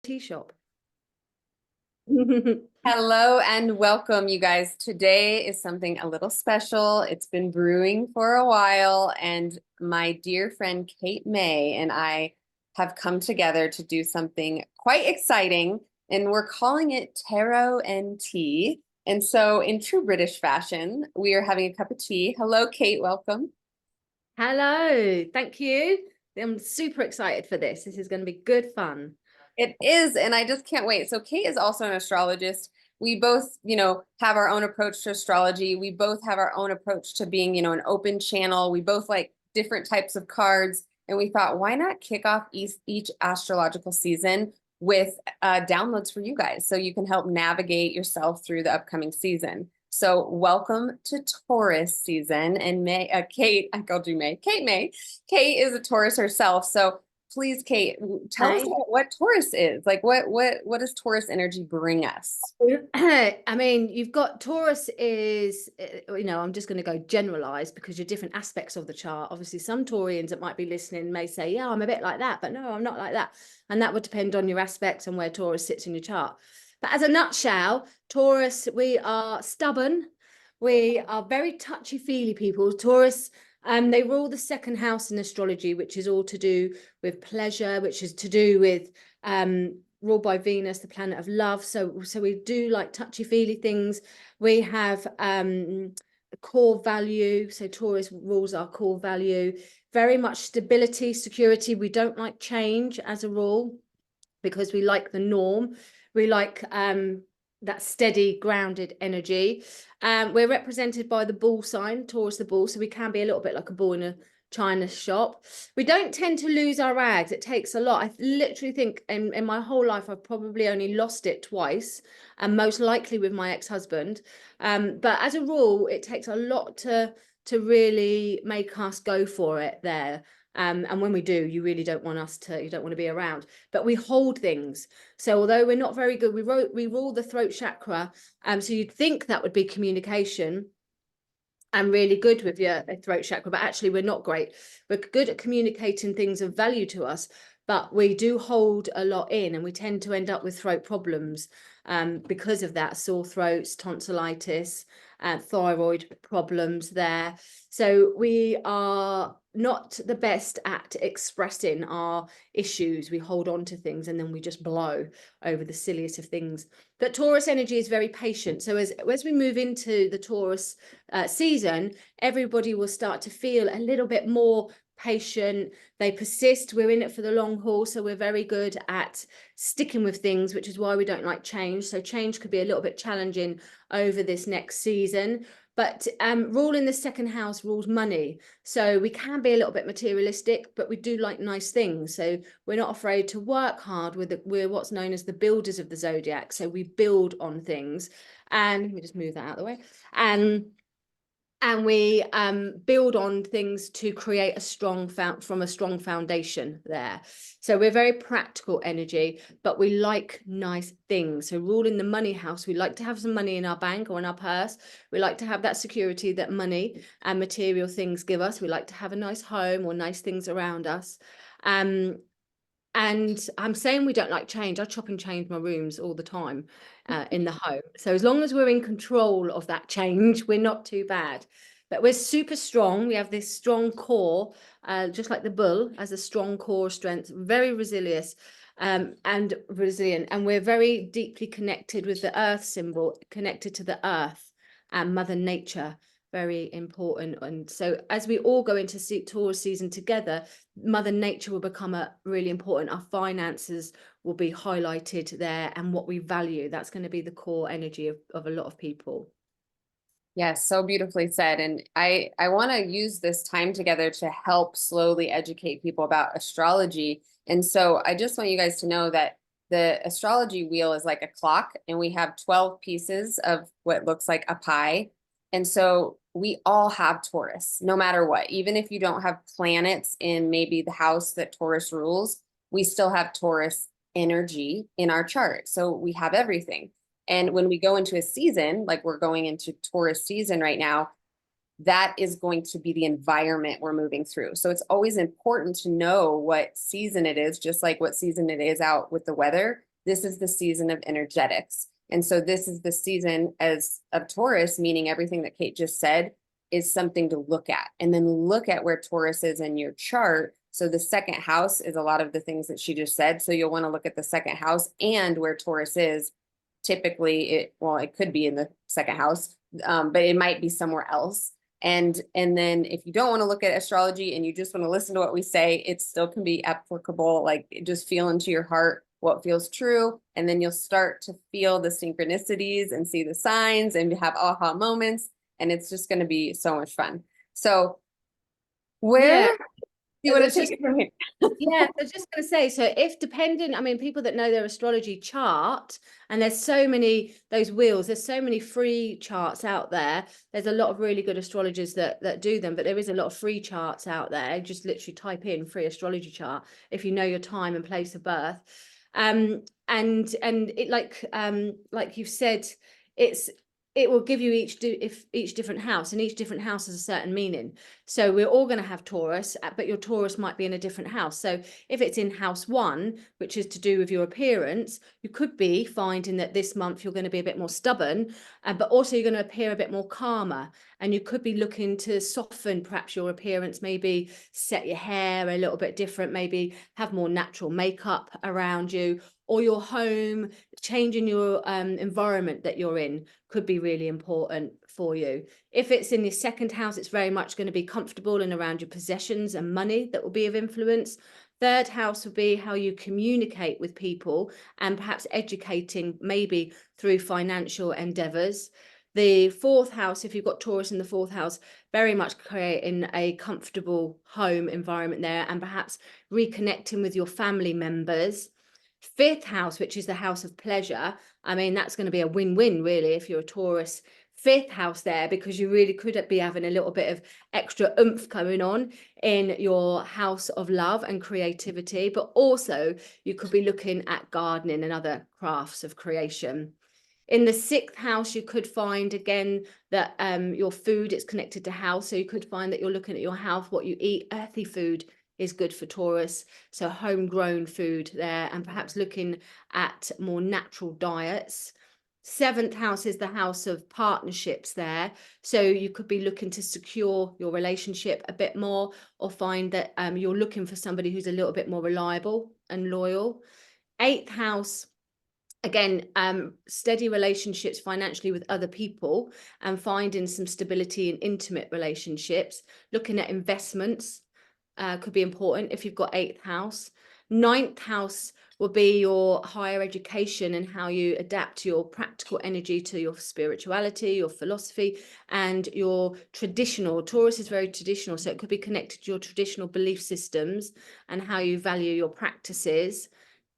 tea shop. Hello and welcome, you guys. Today is something a little special. It's been brewing for a while, and my dear friend Kate May and I have come together to do something quite exciting, and we're calling it Tarot and Tea. And so, in true British fashion, we are having a cup of tea. Hello, Kate. Welcome. Hello, thank you. I'm super excited for this. This is going to be good fun. It is, and I just can't wait. So Kate is also an astrologist. We both, have our own approach to astrology. We both have our own approach to being, an open channel. We both like different types of cards. And we thought, why not kick off each astrological season with downloads for you guys so you can help navigate yourself through the upcoming season. So welcome to Taurus season. And Kate, I called you May. Kate May. Kate is a Taurus herself. So please, Kate, tell us Hey. about what Taurus is. Like what does Taurus energy bring us? I mean, you've got Taurus is, I'm just going to go generalized because you're different aspects of the chart. Obviously, some Taurians that might be listening may say, yeah, I'm a bit like that, but no, I'm not like that. And that would depend on your aspects and where Taurus sits in your chart. But as a nutshell, Taurus, we are stubborn. We are very touchy-feely people. Taurus, they rule the second house in astrology, which is all to do with pleasure, which is to do with ruled by Venus, the planet of love. So we do like touchy-feely things. We have a core value. So Taurus rules our core value. Very much stability, security. We don't like change as a rule because we like the norm. We like that steady, grounded energy. We're represented by the bull sign, Taurus the bull, so we can be a little bit like a bull in a china shop. We don't tend to lose our rags. It takes a lot. I literally think in my whole life, I've probably only lost it twice, and most likely with my ex-husband. But as a rule, it takes a lot to really make us go for it there. And when we do, you really don't want you don't want to be around, but we hold things. So although we're not very good, we rule the throat chakra. So you'd think that would be communication and really good with your throat chakra, but actually we're not great. We're good at communicating things of value to us, but we do hold a lot in, and we tend to end up with throat problems because of that: sore throats, tonsillitis, thyroid problems there. So we are not the best at expressing our issues. We hold on to things and then we just blow over the silliest of things. But Taurus energy is very patient. So as we move into the Taurus season, everybody will start to feel a little bit more patient. They persist. We're in it for the long haul, so we're very good at sticking with things, which is why we don't like change. So change could be a little bit challenging over this next season. But ruling the second house rules money. So we can be a little bit materialistic, but we do like nice things. So we're not afraid to work hard. We're what's known as the builders of the zodiac. So we build on things. And let me just move that out of the way. And we build on things to create a strong foundation there. So we're very practical energy, but we like nice things. So ruling the money house, we like to have some money in our bank or in our purse. We like to have that security that money and material things give us. We like to have a nice home or nice things around us. And I'm saying we don't like change. I chop and change my rooms all the time in the home. So as long as we're in control of that change, we're not too bad. But we're super strong. We have this strong core, just like the bull has a strong core strength, very resilient and resilient. And we're very deeply connected with the earth symbol, connected to the earth and Mother Nature. Very important. And so as we all go into Taurus season together, Mother Nature will become really important. Our finances will be highlighted there, and what we value. That's going to be the core energy of a lot of people. Yes, so beautifully said. And I want to use this time together to help slowly educate people about astrology. And so I just want you guys to know that the astrology wheel is like a clock, and we have 12 pieces of what looks like a pie. And so we all have Taurus, no matter what. Even if you don't have planets in maybe the house that Taurus rules, we still have Taurus energy in our chart. So we have everything. And when we go into a season, like we're going into Taurus season right now, that is going to be the environment we're moving through. So it's always important to know what season it is, just like what season it is out with the weather. this is the season of energetics. And so this is the season as of Taurus, meaning everything that Kate just said is something to look at. And then look at where Taurus is in your chart. So the second house is a lot of the things that she just said. So you'll want to look at the second house and where Taurus is. Typically, it could be in the second house, but it might be somewhere else. And then if you don't want to look at astrology and you just want to listen to what we say, it still can be applicable. Like just feel into your heart what feels true. And then you'll start to feel the synchronicities and see the signs and have aha moments. And it's just going to be so much fun. So where Yeah. do you want to take it from here? Yeah, I was just going to say, so if dependent, I mean, people that know their astrology chart, and there's so many, those wheels, there's so many free charts out there. There's a lot of really good astrologers that do them, but there is a lot of free charts out there. Just literally type in free astrology chart if you know your time and place of birth. And it like you've said, it will give you each different house, and each different house has a certain meaning. So we're all going to have Taurus, but your Taurus might be in a different house. So if it's in house 1, which is to do with your appearance, you could be finding that this month you're going to be a bit more stubborn, but also you're going to appear a bit more calmer. And you could be looking to soften perhaps your appearance, maybe set your hair a little bit different, maybe have more natural makeup around you, or your home, changing your environment that you're in could be really important for you. If it's in your second house, it's very much going to be comfortable and around your possessions and money that will be of influence. Third house will be how you communicate with people and perhaps educating, maybe through financial endeavors. The fourth house, if you've got Taurus in the fourth house, very much creating a comfortable home environment there and perhaps reconnecting with your family members. Fifth house, which is the house of pleasure, I mean, that's going to be a win-win, really, if you're a Taurus. Fifth house there, because you really could be having a little bit of extra oomph coming on in your house of love and creativity, but also you could be looking at gardening and other crafts of creation. In the sixth house, you could find again that your food is connected to house. So you could find that you're looking at your health, what you eat. Earthy food is good for Taurus. So homegrown food there, and perhaps looking at more natural diets. Seventh house is the house of partnerships there. So you could be looking to secure your relationship a bit more, or find that you're looking for somebody who's a little bit more reliable and loyal. Eighth house, again, steady relationships financially with other people and finding some stability in intimate relationships. Looking at investments could be important if you've got eighth house. Ninth house will be your higher education and how you adapt your practical energy to your spirituality, your philosophy, and your traditional. Taurus is very traditional, so it could be connected to your traditional belief systems and how you value your practices.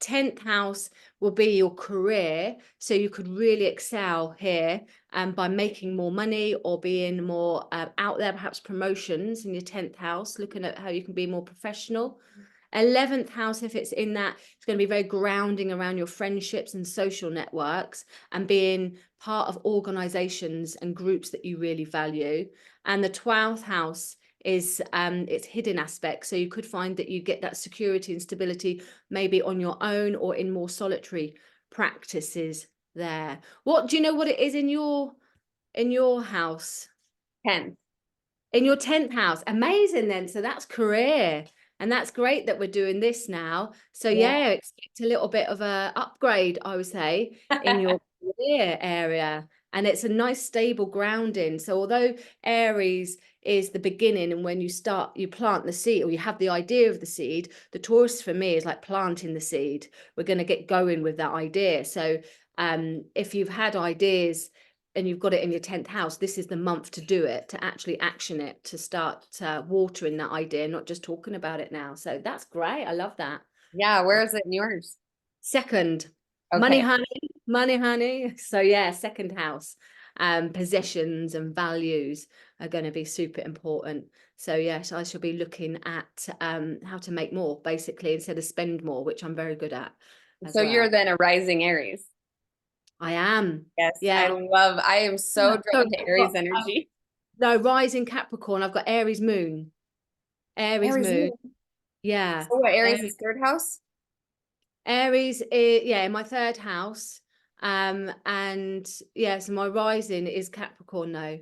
10th house will be your career, so you could really excel here by making more money or being more out there, perhaps promotions in your 10th house, looking at how you can be more professional. 11th house, if it's in that, it's going to be very grounding around your friendships and social networks and being part of organizations and groups that you really value. And the 12th house is its hidden aspect, so you could find that you get that security and stability maybe on your own or in more solitary practices there. What do you know what it is in your house? 10. In your 10th house. Amazing then. So that's career. And that's great that we're doing this now. So yeah, expect a little bit of a upgrade, I would say, in your career area. And it's a nice stable grounding. So although Aries is the beginning, and when you start, you plant the seed, or you have the idea of the seed, the Taurus for me is like planting the seed. We're going to get going with that idea. So if you've had ideas and you've got it in your 10th house, this is the month to do it, to actually action it, to start watering that idea, not just talking about it now. So that's great. I love that. Yeah, where is it in yours? Second, Okay. money, honey. So yeah, second house. Possessions and values are going to be super important. So yes, I shall be looking at how to make more, basically, instead of spend more, which I'm very good at as So you're well. then a rising Aries. I am. Yes, Yeah. I am so drawn to Aries energy. No, rising Capricorn. I've got Aries moon. Aries Aries moon. moon. Yeah. So what, Aries Um, is third house? Aries is, yeah, in my third house. And yeah, so my rising is Capricorn though.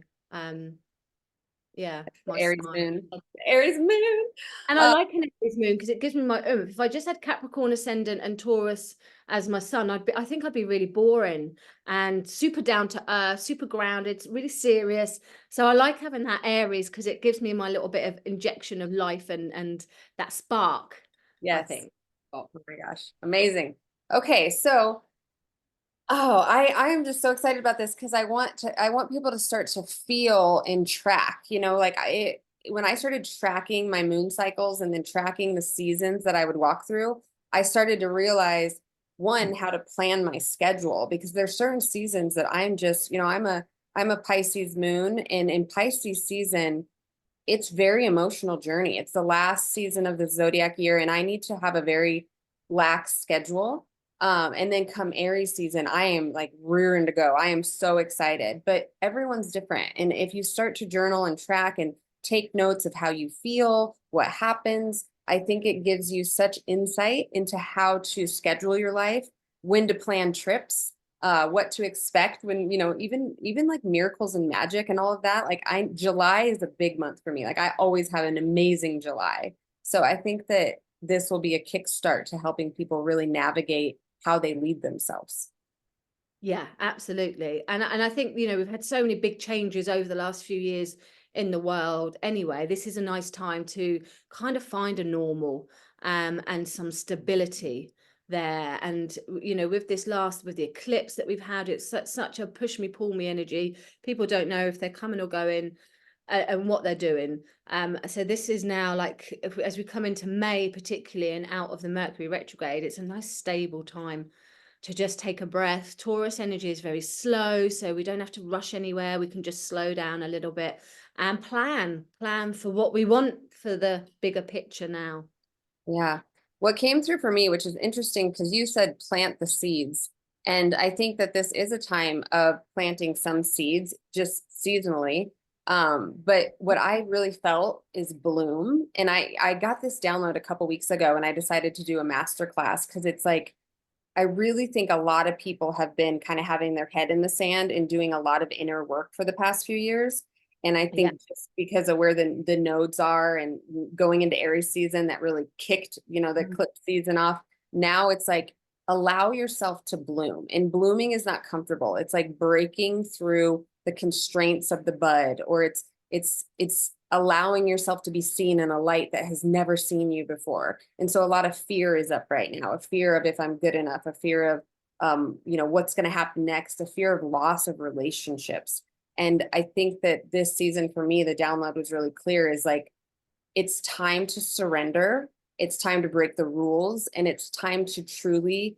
Yeah, my Aries sun. moon. Aries moon. And I like an Aries moon because it gives me my oomph. If I just had Capricorn ascendant and Taurus as my sun, I think I'd be really boring and super down to earth, super grounded, really serious. So I like having that Aries because it gives me my little bit of injection of life and that spark, I Yes. think. Oh my gosh. Amazing. Okay, so I am just so excited about this because I want people to start to feel and track, like when I started tracking my moon cycles and then tracking the seasons that I would walk through, I started to realize one, how to plan my schedule because there's certain seasons that I'm just, I'm a Pisces moon, and in Pisces season, it's very emotional journey. It's the last season of the zodiac year, and I need to have a very lax schedule. And then come Aries season, I am like rearing to go. I am so excited, but everyone's different. And if you start to journal and track and take notes of how you feel, what happens, I think it gives you such insight into how to schedule your life, when to plan trips, what to expect when, even like miracles and magic and all of that. Like July is a big month for me. Like I always have an amazing July. So I think that this will be a kickstart to helping people really navigate how they lead themselves. Yeah, absolutely. And I think, we've had so many big changes over the last few years in the world. Anyway, this is a nice time to kind of find a normal and some stability there. And with with the eclipse that we've had, it's such a push me, pull me energy. People don't know if they're coming or going and what they're doing. So this is now like as we come into May, particularly, and out of the Mercury retrograde, it's a nice stable time to just take a breath. Taurus energy is very slow, so we don't have to rush anywhere. We can just slow down a little bit and plan for what we want for the bigger picture now. Yeah. What came through for me, which is interesting because you said plant the seeds. And I think that this is a time of planting some seeds just seasonally. But what I really felt is bloom. And I got this download a couple weeks ago, and I decided to do a master class because it's like I really think a lot of people have been kind of having their head in the sand and doing a lot of inner work for the past few years. And I Yeah. think just because of where the nodes are and going into Aries season, that really kicked, the eclipse season off. Now it's like allow yourself to bloom. And blooming is not comfortable. It's like breaking through the constraints of the bud, or it's allowing yourself to be seen in a light that has never seen you before. And so a lot of fear is up right now, a fear of if I'm good enough, a fear of what's going to happen next, a fear of loss of relationships. And I think that this season for me, the download was really clear, is like it's time to surrender, it's time to break the rules, and it's time to truly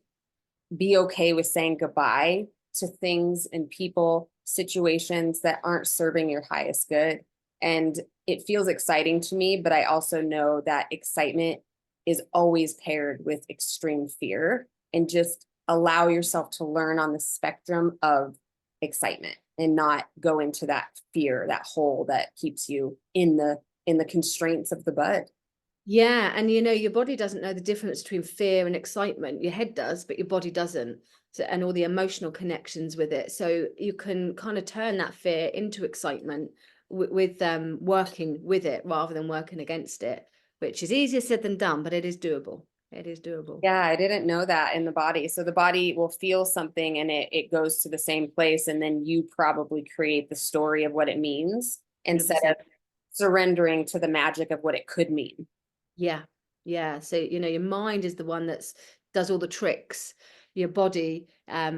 be okay with saying goodbye to things and people, situations that aren't serving your highest good. And it feels exciting to me, but I also know that excitement is always paired with extreme fear, and just allow yourself to learn on the spectrum of excitement and not go into that fear, that hole that keeps you in the constraints of the bud. Yeah, and your body doesn't know the difference between fear and excitement. Your head does, but your body doesn't. So, and all the emotional connections with it. So you can kind of turn that fear into excitement with working with it rather than working against it, which is easier said than done, but it is doable. It is doable. Yeah, I didn't know that in the body. So the body will feel something and it goes to the same place. And then you probably create the story of what it means instead 100%. of surrendering to the magic of what it could mean. Yeah. Yeah. So, your mind is the one that's does all the tricks. Your body, yeah,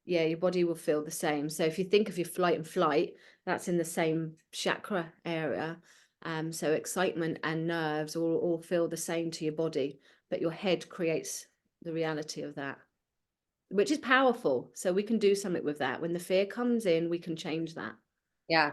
your body will feel the same. So if you think of your flight and flight, that's in the same chakra area. So excitement and nerves all feel the same to your body, but your head creates the reality of that, which is powerful. So we can do something with that. When the fear comes in, we can change that. Yeah.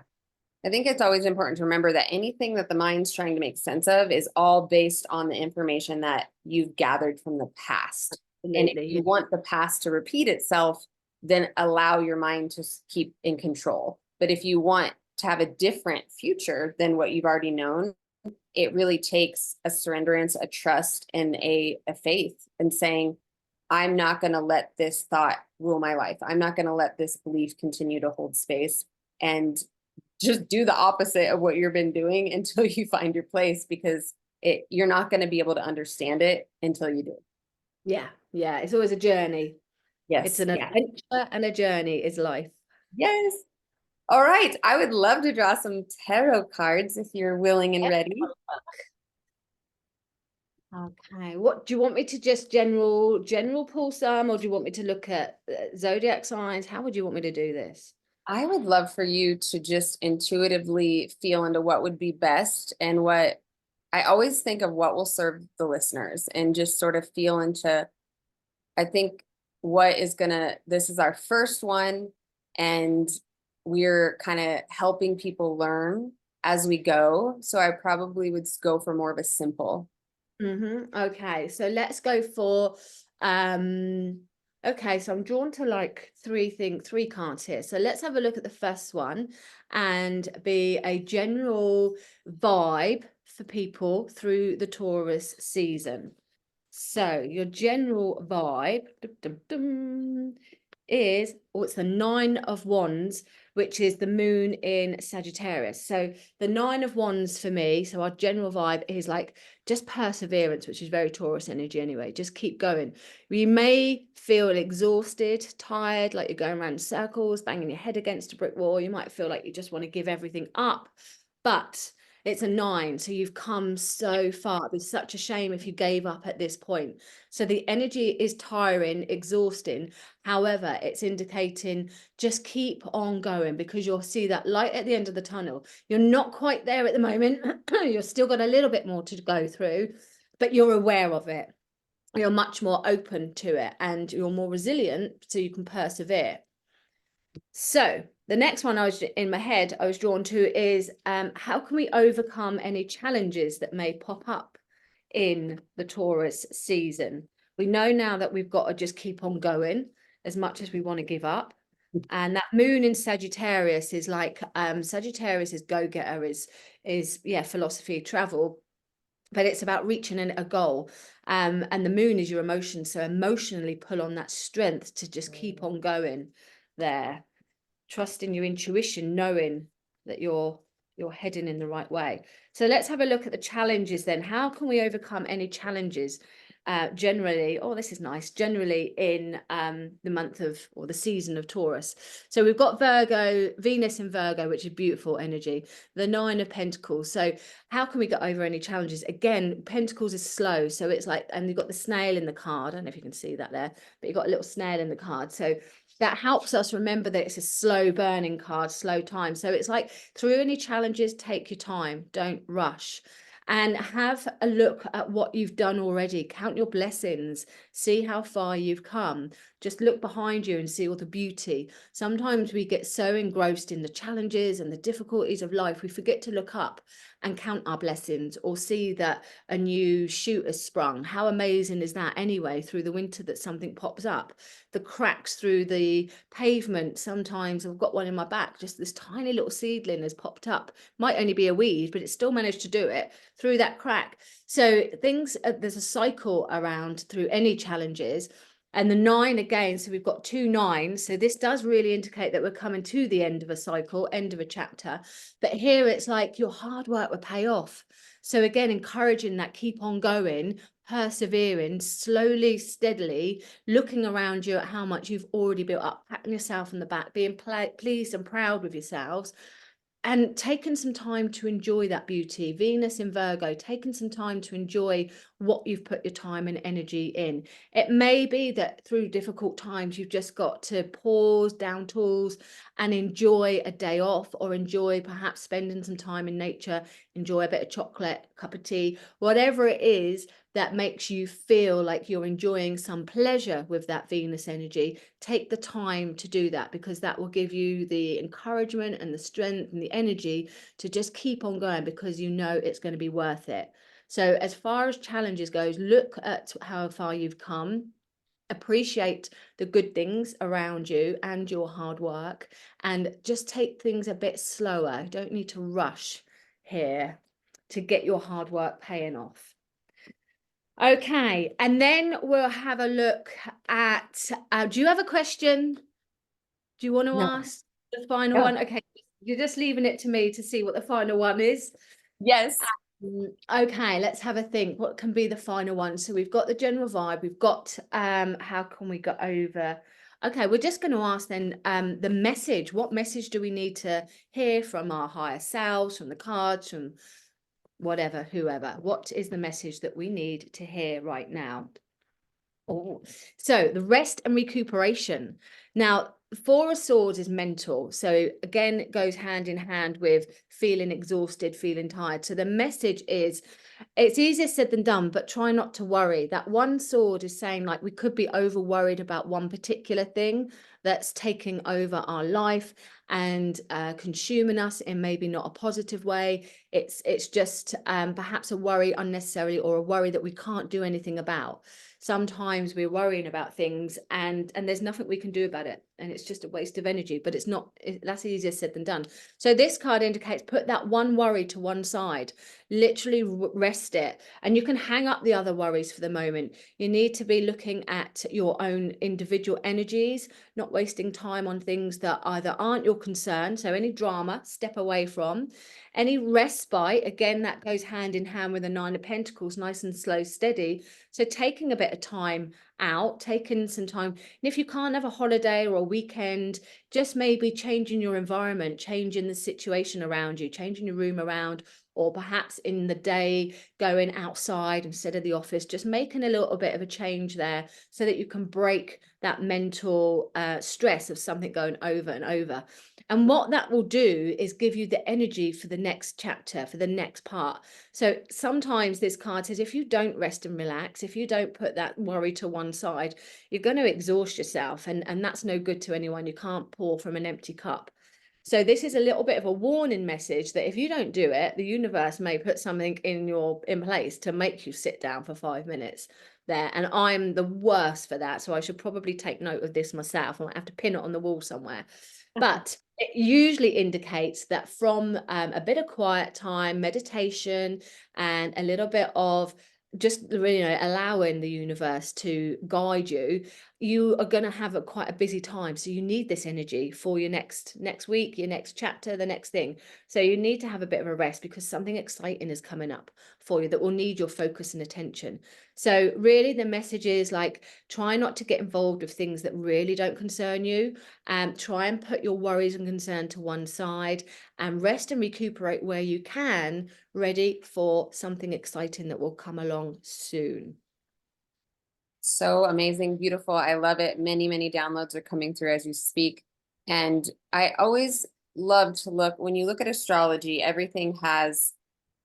I think it's always important to remember that anything that the mind's trying to make sense of is all based on the information that you've gathered from the past. And if Absolutely. you Yeah. want the past to repeat itself, then allow your mind to keep in control. But if you want to have a different future than what you've already known, it really takes a surrenderance, a trust, and a faith in saying, I'm not going to let this thought rule my life. I'm not going to let this belief continue to hold space, and just do the opposite of what you've been doing until you find your place, because you're not going to be able to understand it until you do. Yeah, yeah. It's always a journey. It's Yes. an Yeah. adventure and a journey is life. Yes. All right. I would love to draw some tarot cards if you're willing and ready. Okay, what do you want me to just general pull some, or do you want me to look at zodiac signs? How would you want me to do this? I would love for you to just intuitively feel into what would be best, and what I always think of what will serve the listeners, and just sort of feel into, I think, what is gonna, this is our first one, and we're kind of helping people learn as we go. So I probably would go for more of a simple. Okay, so let's go for okay, so I'm drawn to like three cards here. So let's have a look at the first one and be a general vibe for people through the Taurus season. So your general vibe is, oh, it's the Nine of Wands, which is the moon in Sagittarius. So the Nine of Wands for me, so our general vibe is like just perseverance, which is very Taurus energy anyway. Just keep going. You may feel exhausted, tired, like you're going around in circles, banging your head against a brick wall. You might feel like you just want to give everything up, but it's a 9, so you've come so far. It'd be such a shame if you gave up at this point. So the energy is tiring, exhausting. However, it's indicating just keep on going, because you'll see that light at the end of the tunnel. You're not quite there at the moment. You've still got a little bit more to go through, but you're aware of it. You're much more open to it, and you're more resilient, so you can persevere. So the next one I was in my head, I was drawn to is how can we overcome any challenges that may pop up in the Taurus season? We know now that we've got to just keep on going as much as we want to give up. And that moon in Sagittarius is like Sagittarius is go-getter, is yeah, philosophy, travel, but it's about reaching a goal. And the moon is your emotions. So emotionally pull on that strength to just keep on going there, trusting your intuition, knowing that you're heading in the right way. So let's have a look at the challenges then. How can we overcome any challenges generally? Oh, this is nice. Generally in the month of, or the season of Taurus. So we've got Virgo, Venus in Virgo, which is beautiful energy. The Nine of Pentacles. So how can we get over any challenges? Again, Pentacles is slow. So it's like, and you've got the snail in the card. I don't know if you can see that there, but you've got a little snail in the card. So that helps us remember that it's a slow burning card, slow time. So it's like, through any challenges, take your time, don't rush, and have a look at what you've done already. Count your blessings, see how far you've come. Just look behind you and see all the beauty. Sometimes we get so engrossed in the challenges and the difficulties of life, we forget to look up and count our blessings, or see that a new shoot has sprung. How amazing is that anyway, through the winter, that something pops up? The cracks through the pavement, sometimes I've got one in my back, just this tiny little seedling has popped up. Might only be a weed, but it still managed to do it through that crack. So things, there's a cycle around through any challenges. And the 9 again, so we've got 2 9s. So this does really indicate that we're coming to the end of a cycle, end of a chapter. But here it's like your hard work will pay off. So again, encouraging that keep on going, persevering, slowly, steadily, looking around you at how much you've already built up, patting yourself on the back, being pleased and proud with yourselves, and taken some time to enjoy that beauty. Venus in Virgo, taking some time to enjoy what you've put your time and energy in. It may be that through difficult times, you've just got to pause, down tools, and enjoy a day off, or enjoy perhaps spending some time in nature, enjoy a bit of chocolate, cup of tea, whatever it is that makes you feel like you're enjoying some pleasure with that Venus energy. Take the time to do that, because that will give you the encouragement and the strength and the energy to just keep on going, because you know it's going to be worth it. So as far as challenges goes, look at how far you've come, appreciate the good things around you and your hard work, and just take things a bit slower. You don't need to rush here to get your hard work paying off. Okay, and then we'll have a look at, do you have a question? Do you want to No. ask the final Yeah. one? Okay, you're just leaving it to me to see what the final one is. Yes. Okay, let's have a think. What can be the final one? So we've got the general vibe. We've got how can we go over? Okay, we're just going to ask then the message. What message do we need to hear from our higher selves, from the cards, from whatever, whoever? What is the message that we need to hear right now? Oh, so the rest and recuperation. Now, Four of Swords is mental. So again, it goes hand in hand with feeling exhausted, feeling tired. So the message is it's easier said than done, but try not to worry. That one sword is saying like we could be over worried about one particular thing that's taking over our life and consuming us in maybe not a positive way. It's just perhaps a worry unnecessarily, or a worry that we can't do anything about. Sometimes we're worrying about things and there's nothing we can do about it, and it's just a waste of energy. But it's not, that's easier said than done. So this card indicates put that one worry to one side, literally rest it, and you can hang up the other worries for the moment. You need to be looking at your own individual energies, not wasting time on things that either aren't your concern. So any drama, step away from. Any respite, again, that goes hand in hand with the Nine of Pentacles, nice and slow, steady. So taking a bit of time out, taking some time. And if you can't have a holiday or a weekend, just maybe changing your environment, changing the situation around you, changing your room around, or perhaps in the day going outside instead of the office, just making a little bit of a change there so that you can break that mental stress of something going over and over. And what that will do is give you the energy for the next chapter, for the next part. So sometimes this card says if you don't rest and relax, if you don't put that worry to one side, you're going to exhaust yourself, and that's no good to anyone. You can't pour from an empty cup. So this is a little bit of a warning message that if you don't do it, the universe may put something in place to make you sit down for 5 minutes there. And I'm the worst for that. So I should probably take note of this myself. I might have to pin it on the wall somewhere. But it usually indicates that from a bit of quiet time, meditation, and a little bit of just really, allowing the universe to guide you, you are going to have quite a busy time. So you need this energy for your next week, your next chapter, the next thing. So you need to have a bit of a rest because something exciting is coming up for you that will need your focus and attention. So really the message is like, try not to get involved with things that really don't concern you. Try and put your worries and concern to one side and rest and recuperate where you can, ready for something exciting that will come along soon. So amazing, beautiful. I love it. Many, many downloads are coming through as you speak. And I always love to look, when you look at astrology, everything has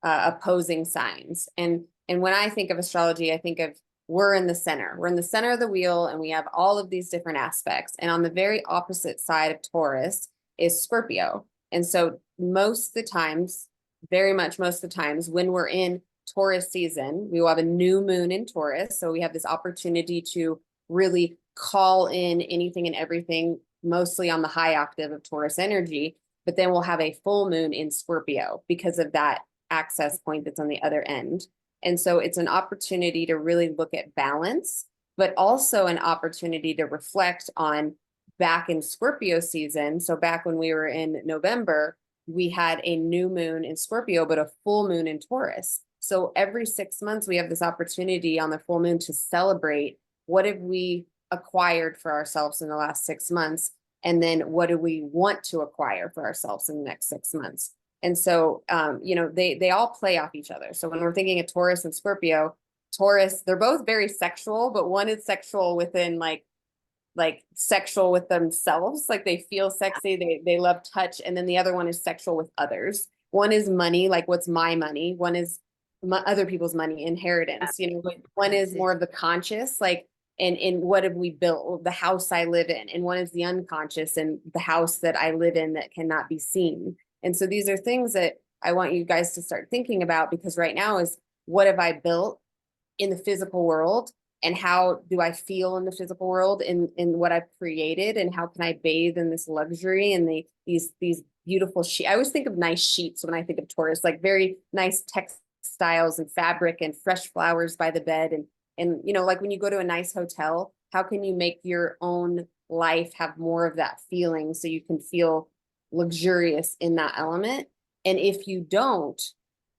opposing signs. And when I think of astrology, I think of we're in the center. We're in the center of the wheel and we have all of these different aspects. And on the very opposite side of Taurus is Scorpio. And so most of the times, very much most of the times when we're in Taurus season, we will have a new moon in Taurus. So we have this opportunity to really call in anything and everything, mostly on the high octave of Taurus energy. But then we'll have a full moon in Scorpio because of that access point that's on the other end. And so it's an opportunity to really look at balance, but also an opportunity to reflect on back in Scorpio season. So back when we were in November, we had a new moon in Scorpio, but a full moon in Taurus. So every 6 months, we have this opportunity on the full moon to celebrate what have we acquired for ourselves in the last 6 months, and then what do we want to acquire for ourselves in the next 6 months. And so, they all play off each other. So when we're thinking of Taurus and Scorpio, Taurus, they're both very sexual, but one is sexual within like sexual with themselves, like they feel sexy, they love touch. And then the other one is sexual with others. One is money, like what's my money? One is other people's money, inheritance. One is more of the conscious, like, and what have we built? The house I live in. And one is the unconscious and the house that I live in that cannot be seen. And so these are things that I want you guys to start thinking about, because right now is what have I built in the physical world, and how do I feel in the physical world in what I've created, and how can I bathe in this luxury and these beautiful sheets. I always think of nice sheets when I think of Taurus, like very nice textiles and fabric and fresh flowers by the bed. And, you know, like when you go to a nice hotel, how can you make your own life have more of that feeling so you can feel luxurious in that element? And if you don't,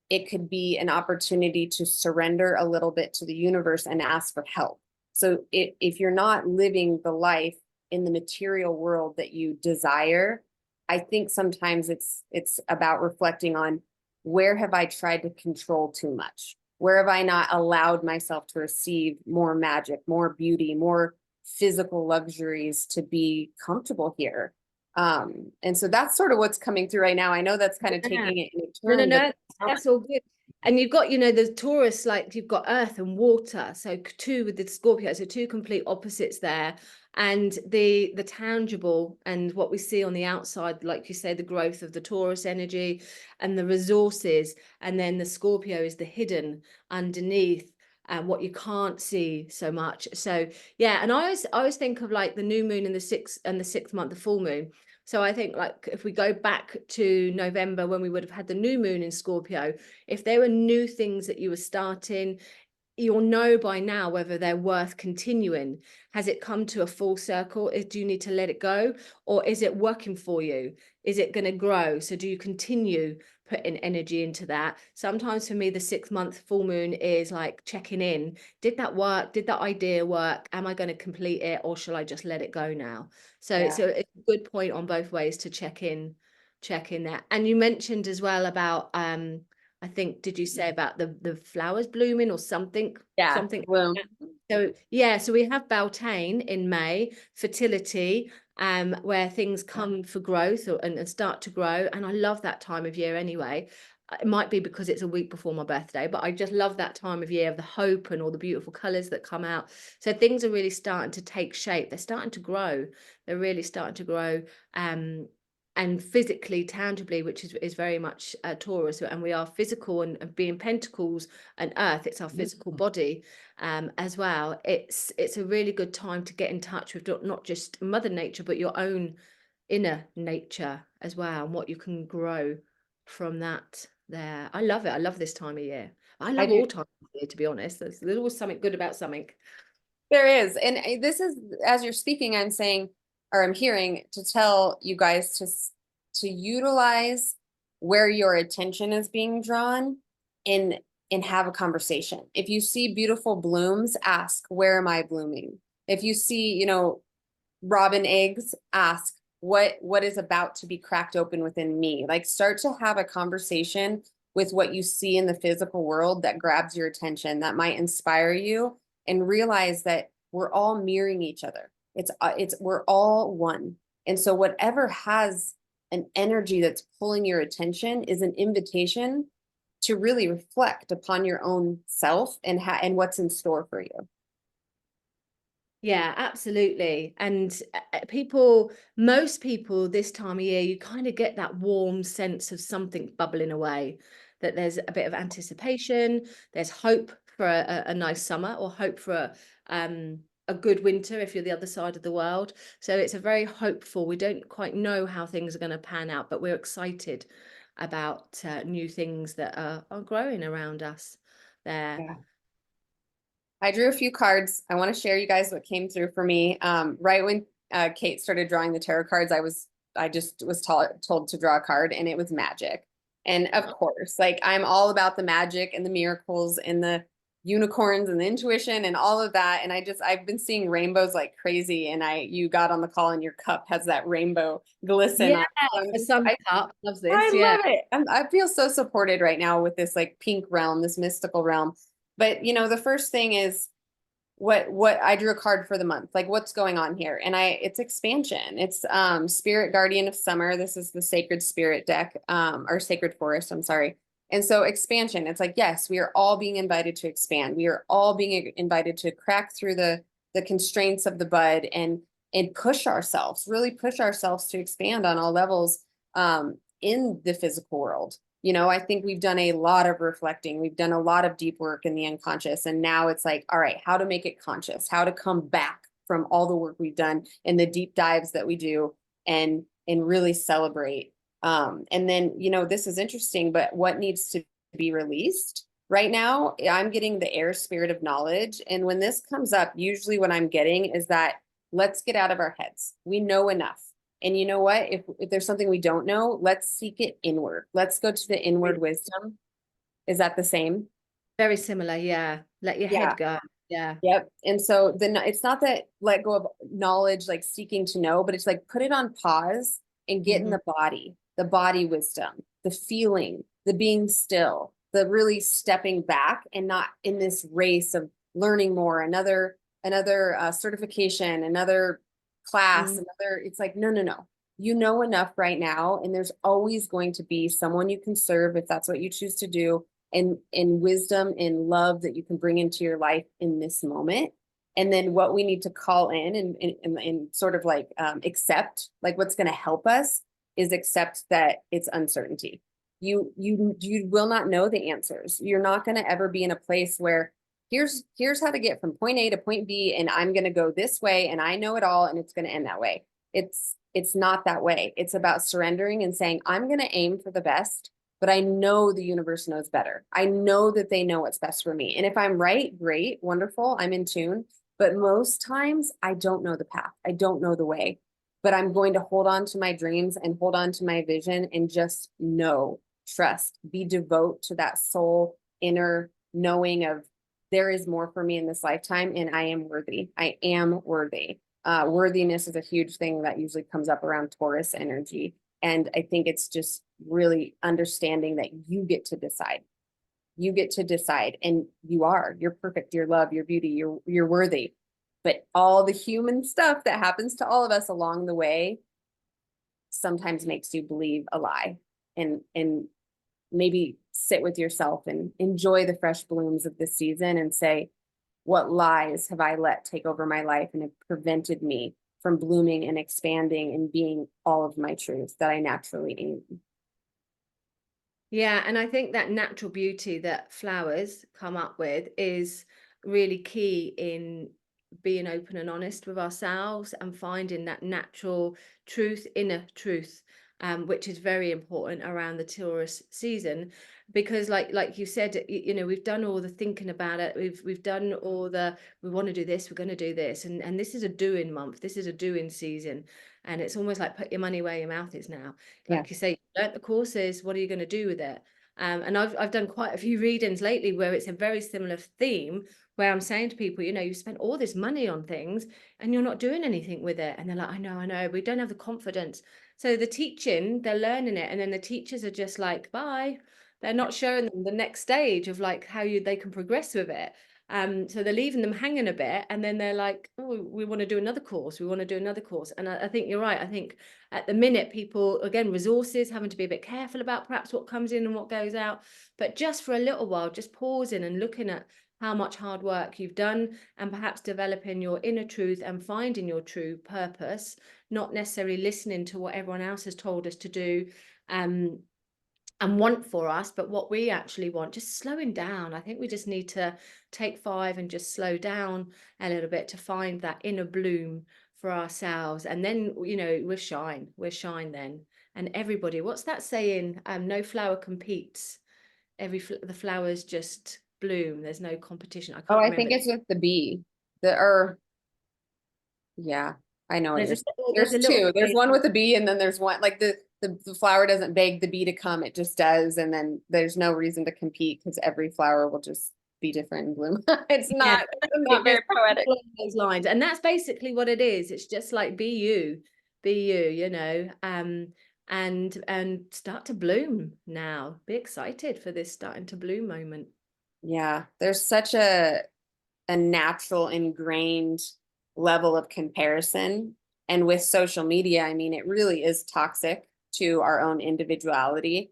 it could be an opportunity to surrender a little bit to the universe and ask for help. So if you're not living the life in the material world that you desire, I think sometimes it's about reflecting on, where have I tried to control too much? Where have I not allowed myself to receive more magic, more beauty, more physical luxuries to be comfortable here? And so that's sort of what's coming through right now. I know that's kind of Yeah. taking it in a No, no, turn, but no, that's all good. And you've got, you know, the Taurus, like you've got earth and water. So two with the Scorpio, so two complete opposites there. And the tangible and what we see on the outside, like you say, the growth of the Taurus energy and the resources. And then the Scorpio is the hidden underneath and what you can't see so much. So yeah, and I always think of like the new moon and the sixth month, the full moon. So I think like if we go back to November when we would have had the new moon in Scorpio, if there were new things that you were starting, you'll know by now whether they're worth continuing. Has it come to a full circle? Do you need to let it go? Or is it working for you? Is it going to grow? So do you continue putting energy into that? Sometimes for me, the 6 month full moon is like checking in. Did that work? Did that idea work? Am I going to complete it, or shall I just let it go now? So yeah. it's a good point on both ways to check in there. And you mentioned as well about I think, did you say about the flowers blooming or something? Yeah, Something bloom. like that? So yeah, so we have Beltane in May, fertility, where things come for growth and start to grow. And I love that time of year anyway. It might be because it's a week before my birthday, but I just love that time of year of the hope and all the beautiful colors that come out. So things are really starting to take shape. They're starting to grow. They're really starting to grow. And physically, tangibly, which is very much Taurus, and we are physical, and being Pentacles and Earth, it's our physical body as well. It's a really good time to get in touch with not just Mother Nature, but your own inner nature as well, and what you can grow from that. There, I love it. I love this time of year. I I love do. all times of year, to be honest. There's always something good about something. There is. And this is, as you're speaking, I'm saying, or I'm hearing, to tell you guys to utilize where your attention is being drawn and have a conversation. If you see beautiful blooms, ask, where am I blooming? If you see, you know, robin eggs, ask, what is about to be cracked open within me? Like, start to have a conversation with what you see in the physical world that grabs your attention, that might inspire you, and realize that we're all mirroring each other. We're all one. And so whatever has an energy that's pulling your attention is an invitation to really reflect upon your own self and what's in store for you. Yeah, absolutely. And most people this time of year, you kind of get that warm sense of something bubbling away, that there's a bit of anticipation, there's hope for a nice summer, or hope for a good winter if you're the other side of the world. So it's a very hopeful, we don't quite know how things are going to pan out, but we're excited about new things that are growing around us there. Yeah. I drew a few cards. I want to share you guys what came through for me. Right when Kate started drawing the tarot cards, I just was told to draw a card, and it was magic. And of course, like, I'm all about the magic and the miracles and the unicorns and the intuition and all of that. And I've been seeing rainbows like crazy. And you got on the call, and your cup has that rainbow glisten Yeah, on it. for So some cup, loves I this. Yeah. love it. I feel so supported right now with this like pink realm, this mystical realm. But you know, the first thing is, what I drew a card for the month, like what's going on here. And it's expansion. It's Spirit Guardian of Summer. This is the Sacred Spirit deck, or Sacred Forest, I'm sorry. And so expansion, it's like, yes, we are all being invited to expand. We are all being invited to crack through the constraints of the bud and push ourselves, really push ourselves to expand on all levels in the physical world. You know, I think we've done a lot of reflecting. We've done a lot of deep work in the unconscious. And now it's like, all right, how to make it conscious, how to come back from all the work we've done and the deep dives that we do, and really celebrate. And then, you know, this is interesting, but what needs to be released? Right now, I'm getting the air spirit of knowledge. And when this comes up, usually what I'm getting is that let's get out of our heads. We know enough. And you know what? If there's something we don't know, let's seek it inward. Let's go to the inward wisdom. Is that the same? Very similar, yeah. Let your Yeah. head go. Yeah. Yep. And so then it's not that let go of knowledge, like seeking to know, but it's like put it on pause and get in Mhm. the body wisdom, the feeling, the being still, the really stepping back and not in this race of learning more, another certification, another class, Mm. another, it's like, no, no, no. You know enough right now, and there's always going to be someone you can serve if that's what you choose to do, and wisdom and love that you can bring into your life in this moment. And then what we need to call in and sort of like accept, like what's going to help us is accept that it's uncertainty. You will not know the answers. You're not going to ever be in a place where here's how to get from point A to point B, and I'm going to go this way, and I know it all, and it's going to end that way. It's not that way. It's about surrendering and saying, I'm going to aim for the best, but I know the universe knows better. I know that they know what's best for me. And if I'm right, great, wonderful, I'm in tune. But most times I don't know the path. I don't know the way. But I'm going to hold on to my dreams and hold on to my vision and just know, trust, be devout to that soul inner knowing of there is more for me in this lifetime and I am worthy. I am worthy. Worthiness is a huge thing that usually comes up around Taurus energy. And I think it's just really understanding that you get to decide. You get to decide, and you're perfect, you're love, you're beauty, you're worthy. But all the human stuff that happens to all of us along the way sometimes makes you believe a lie, and maybe sit with yourself and enjoy the fresh blooms of the season and say, what lies have I let take over my life and have prevented me from blooming and expanding and being all of my truth that I naturally am? Yeah, and I think that natural beauty that flowers come up with is really key in being open and honest with ourselves and finding that natural truth, inner truth, which is very important around the Taurus season, because like you said, we've done all the thinking about it. We've done all the we want to do this, we're going to do this, and this is a doing month. This is a doing season, and it's almost like put your money where your mouth is now. Yeah. Like you say, you learnt the courses, what are you going to do with it? And I've done quite a few readings lately where it's a very similar theme, where I'm saying to people, you spent all this money on things and you're not doing anything with it. And they're like, I know, we don't have the confidence. So the teaching, they're learning it, and then the teachers are just like, bye. They're not showing them the next stage of like how they can progress with it. So they're leaving them hanging a bit, and then they're like, oh, we want to do another course. We want to do another course. And I think you're right. I think at the minute, people, again, resources, having to be a bit careful about perhaps what comes in and what goes out. But just for a little while, just pausing and looking at how much hard work you've done, and perhaps developing your inner truth and finding your true purpose, not necessarily listening to what everyone else has told us to do. And want for us, but what we actually want, just slowing down. I think we just need to take 5 and just slow down a little bit to find that inner bloom for ourselves. And then, we're shine then. And everybody, what's that saying? No flower competes. The flowers just bloom. There's no competition. I Oh, can't I think remember. it's with the B. Or yeah, I know what There's you're a saying. there's There's a little two. There's saying. one with the bee, and then there's one like the flower doesn't beg the bee to come, it just does, and then there's no reason to compete because every flower will just be different and bloom. It's Yeah, not very poetic. along those lines, and that's basically what it is. It's just like be you, and start to bloom now. Be excited for this starting to bloom moment. Yeah, there's such a natural ingrained level of comparison. And with social media, I mean, it really is toxic to our own individuality.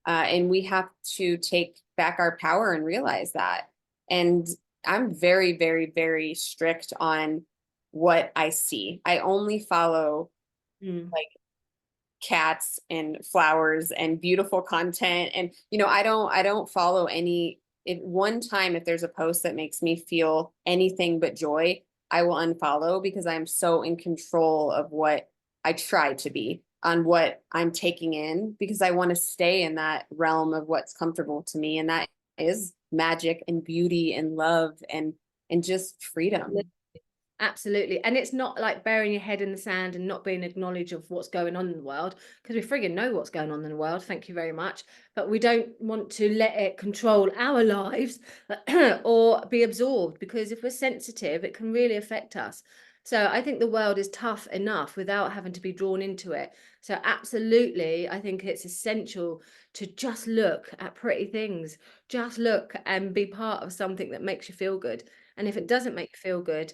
And we have to take back our power and realize that. And I'm very, very, very strict on what I see. I only follow Mm. like cats and flowers and beautiful content. And I don't follow any. If one time, if there's a post that makes me feel anything but joy, I will unfollow because I'm so in control of what I try to be on what I'm taking in, because I want to stay in that realm of what's comfortable to me, and that is magic and beauty and love and just freedom. Absolutely. And it's not like burying your head in the sand and not being acknowledged of what's going on in the world, because we friggin' know what's going on in the world. Thank you very much. But we don't want to let it control our lives or be absorbed, because if we're sensitive, it can really affect us. So I think the world is tough enough without having to be drawn into it. So absolutely, I think it's essential to just look at pretty things, just look and be part of something that makes you feel good. And if it doesn't make you feel good,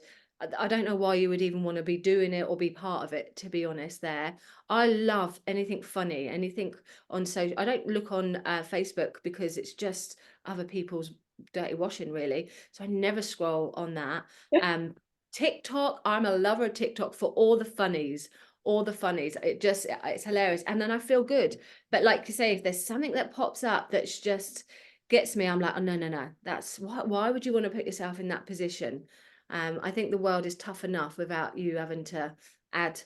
I don't know why you would even want to be doing it or be part of it, to be honest. There, I love anything funny, anything on social. I don't look on Facebook because it's just other people's dirty washing, really. So I never scroll on that. Um, TikTok, I'm a lover of TikTok for all the funnies. All the funnies, it's hilarious, and then I feel good. But like you say, if there's something that pops up that's just gets me, I'm like, oh no, no, no. That's why would you want to put yourself in that position? I think the world is tough enough without you having to add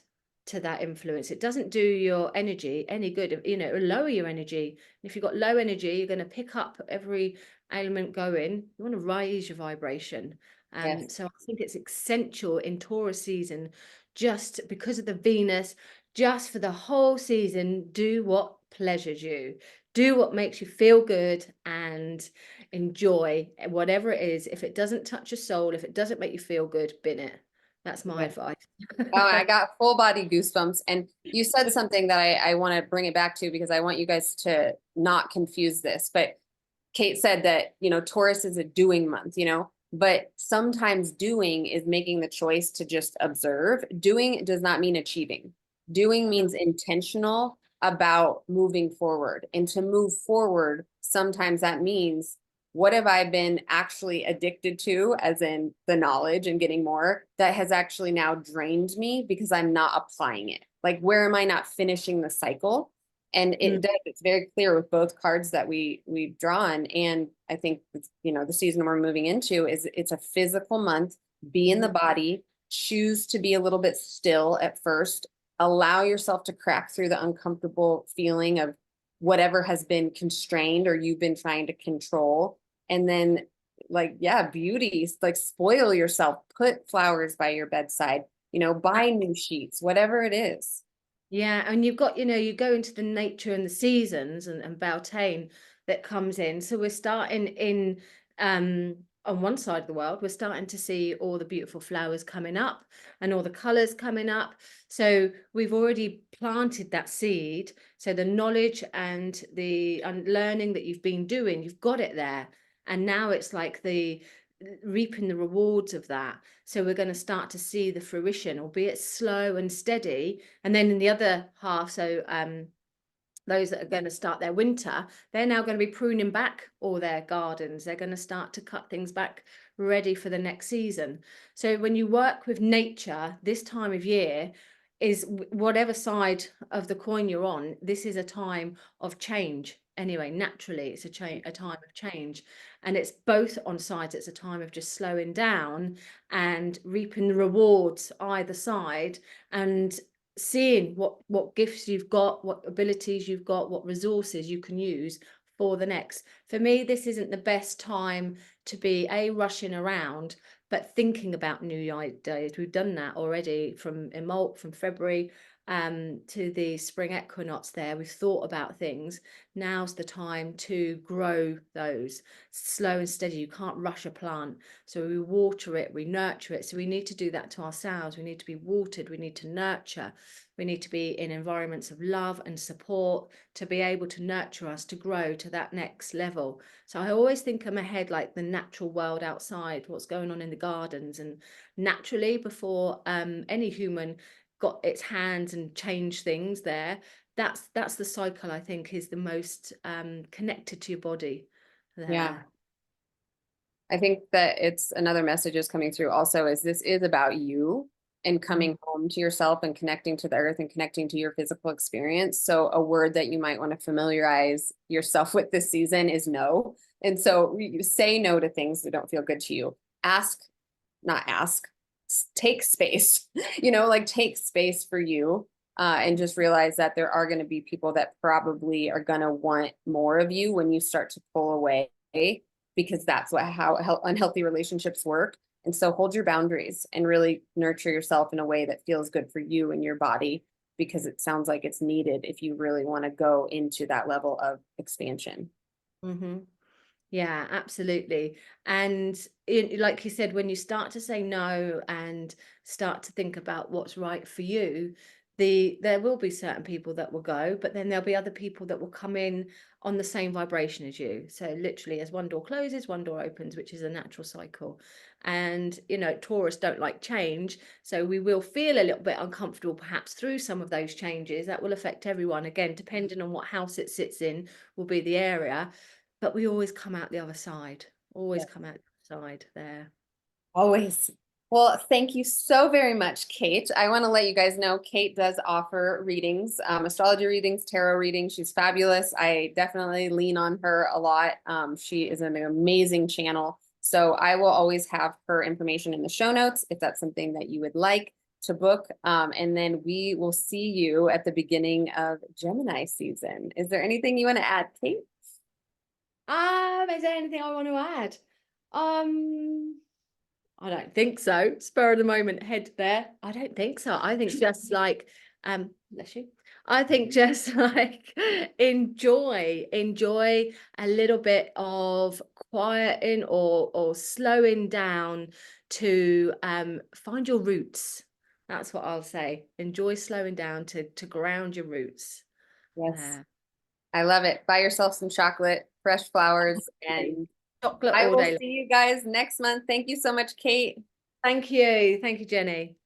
to that influence. It doesn't do your energy any good. You know, it'll lower your energy. If you've got low energy, you're going to pick up every element going. You want to raise your vibration. Yes. So I think it's essential in Taurus season, just because of the Venus, just for the whole season, do what pleasures you. Do what makes you feel good and enjoy whatever it is. If it doesn't touch your soul, if it doesn't make you feel good, bin it. That's my advice. Oh, I got full body goosebumps. And you said something that I want to bring it back to, because I want you guys to not confuse this. But Kate said that, Taurus is a doing month, but sometimes doing is making the choice to just observe. Doing does not mean achieving. Doing means intentional about moving forward. And to move forward, sometimes that means, what have I been actually addicted to, as in the knowledge and getting more, that has actually now drained me because I'm not applying it? Like, where am I not finishing the cycle? And it's very clear with both cards that we've drawn. And I think, the season we're moving into is, it's a physical month. Be in the body, choose to be a little bit still at first, allow yourself to crack through the uncomfortable feeling of whatever has been constrained or you've been trying to control. And then, like, yeah, beauty, like, spoil yourself, put flowers by your bedside, buy new sheets, whatever it is. Yeah, and you've got, you go into the nature and the seasons and Beltane that comes in. So we're starting in on one side of the world, we're starting to see all the beautiful flowers coming up and all the colors coming up. So we've already planted that seed. So the knowledge and the learning that you've been doing, you've got it there. And now it's like the reaping the rewards of that. So we're going to start to see the fruition, albeit slow and steady. And then in the other half, so those that are going to start their winter, they're now going to be pruning back all their gardens. They're going to start to cut things back, ready for the next season. So when you work with nature this time of year, is whatever side of the coin you're on, this is a time of change. Anyway, naturally, it's a time of change, and it's both on sides. It's a time of just slowing down and reaping the rewards either side, and seeing what gifts you've got, what abilities you've got, what resources you can use for the next. For me, this isn't the best time to be rushing around, but thinking about new ideas. We've done that already from February to the spring equinox. There, we've thought about things. Now's the time to grow those slow and steady. You can't rush a plant, so we water it, we nurture it. So we need to do that to ourselves. We need to be watered, we need to nurture, we need to be in environments of love and support to be able to nurture us to grow to that next level. So I always think I'm ahead, like the natural world outside, what's going on in the gardens, and naturally before any human got its hands and changed things there. That's the cycle I think is the most connected to your body Yeah. there. I think that it's another message is coming through also, is this is about you and coming home to yourself and connecting to the earth and connecting to your physical experience. So a word that you might want to familiarize yourself with this season is no. And so you say no to things that don't feel good to you. Not ask, take space, like, take space for you. And just realize that there are going to be people that probably are going to want more of you when you start to pull away. because that's how unhealthy relationships work. And so hold your boundaries and really nurture yourself in a way that feels good for you and your body, because it sounds like it's needed if you really want to go into that level of expansion. Mm-hmm. Yeah, absolutely. And like you said, when you start to say no and start to think about what's right for you, there will be certain people that will go, but then there'll be other people that will come in on the same vibration as you. So literally, as one door closes, one door opens, which is a natural cycle. And Taurus don't like change, so we will feel a little bit uncomfortable perhaps through some of those changes. That will affect everyone. Again, depending on what house it sits in, will be the area. But we always come out the other side, always Yeah. come out the other side there. Always. Well, thank you so very much, Kate. I want to let you guys know Kate does offer readings, astrology readings, tarot readings. She's fabulous. I definitely lean on her a lot. She is an amazing channel. So I will always have her information in the show notes if that's something that you would like to book. And then we will see you at the beginning of Gemini season. Is there anything you want to add, Kate? Is there anything I want to add? I don't think so. Spur of the moment head there. I don't think so. I think just like, bless you. I think just like enjoy a little bit of quieting or slowing down to find your roots. That's what I'll say. Enjoy slowing down to ground your roots. Yes. I love it. Buy yourself some chocolate, fresh flowers, and Chocolate I all will day long. see you guys next month. Thank you so much, Kate. Thank you. Thank you, Jenny.